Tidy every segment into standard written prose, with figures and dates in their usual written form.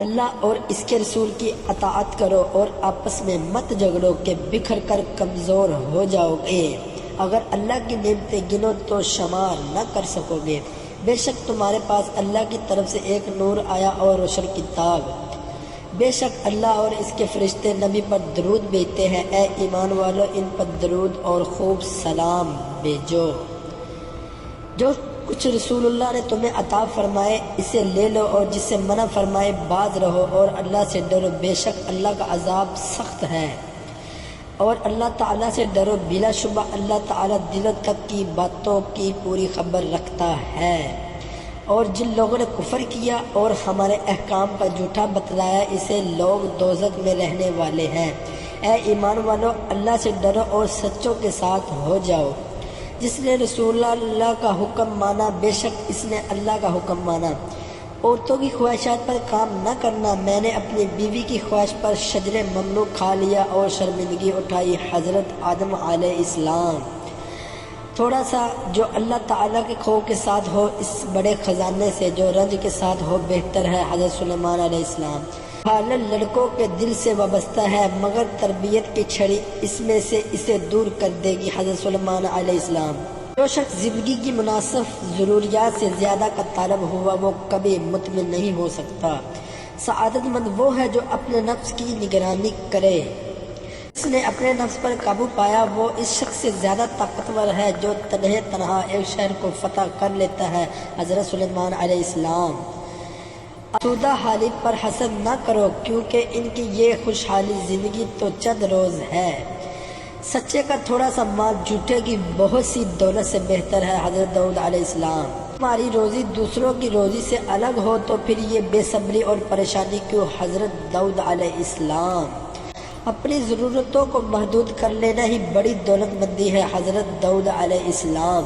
اللہ اور اس کے رسول کی اطاعت کرو اور آپس میں مت جھگڑو کہ بکھر کر کمزور ہو جاؤ گے۔ اگر اللہ کی نعمتیں گنو تو شمار نہ کر سکو گے۔ بے شک تمہارے پاس اللہ کی طرف سے ایک نور آیا اور روشن کتاب۔ بے شک اللہ اور اس کے فرشتے نبی پر درود بھیجتے ہیں۔ اے ایمان والو، ان پر درود اور خوب سلام بھیجو۔ جو کچھ رسول اللہ نے تمہیں عطا فرمائے اسے لے لو، اور جس سے منع فرمائے باز رہو، اور اللہ سے ڈرو، بے شک اللہ کا عذاب سخت ہے۔ اور اللہ تعالیٰ سے ڈرو، بلا شبہ اللہ تعالیٰ دلوں تک کی باتوں کی پوری خبر رکھتا ہے۔ اور جن لوگوں نے کفر کیا اور ہمارے احکام کا جھوٹا بتلایا، اسے لوگ دوزخ میں رہنے والے ہیں۔ اے ایمان والو، اللہ سے ڈرو اور سچوں کے ساتھ ہو جاؤ۔ جس نے رسول اللہ کا حکم مانا، بے شک اس نے اللہ کا حکم مانا۔ عورتوں کی خواہشات پر کام نہ کرنا۔ میں نے اپنی بیوی کی خواہش پر شجر ممنوع کھا لیا اور شرمندگی اٹھائی۔ حضرت آدم علیہ السلام۔ تھوڑا سا جو اللہ تعالیٰ کے خوف کے ساتھ ہو اس بڑے خزانے سے جو رنج کے ساتھ ہو بہتر ہے۔ حضرت سلیمان علیہ السلام۔ حالت لڑکوں کے دل سے وابستہ ہے، مگر تربیت کی چھڑی اس میں سے اسے دور کر دے گی۔ حضرت سلیمان علیہ السلام۔ جو شخص زندگی کی مناسب ضروریات سے زیادہ کا طالب ہوا وہ کبھی مطمئن نہیں ہو سکتا۔ سعادت مند وہ ہے جو اپنے نفس کی نگرانی کرے۔ جس نے اپنے نفس پر قابو پایا وہ اس شخص سے زیادہ طاقتور ہے جو تنہا ایک شہر کو فتح کر لیتا ہے۔ حضرت سلیمان علیہ السلام۔ آسودہ حالی پر حسد نہ کرو، کیونکہ ان کی یہ خوشحالی زندگی تو چند روز ہے۔ سچے کا تھوڑا سا مال جھوٹے کی بہت سی دولت سے بہتر ہے۔ حضرت داؤد علیہ السلام۔ تمہاری روزی دوسروں کی روزی سے الگ ہو تو پھر یہ بے صبری اور پریشانی کیوں؟ حضرت داؤد علیہ السلام۔ اپنی ضرورتوں کو محدود کر لینا ہی بڑی دولت مندی ہے۔ حضرت داؤد علیہ السلام۔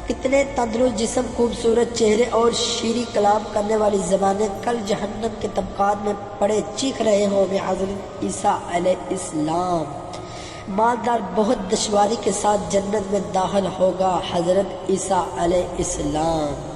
کتنے تندرست جسم، خوبصورت چہرے اور شیریں کلام کرنے والی زبانیں کل جہنم کے طبقات میں پڑے چیخ رہے ہوں گے۔ حضرت عیسیٰ علیہ السلام۔ مالدار بہت دشواری کے ساتھ جنت میں داخل ہوگا۔ حضرت عیسیٰ علیہ السلام۔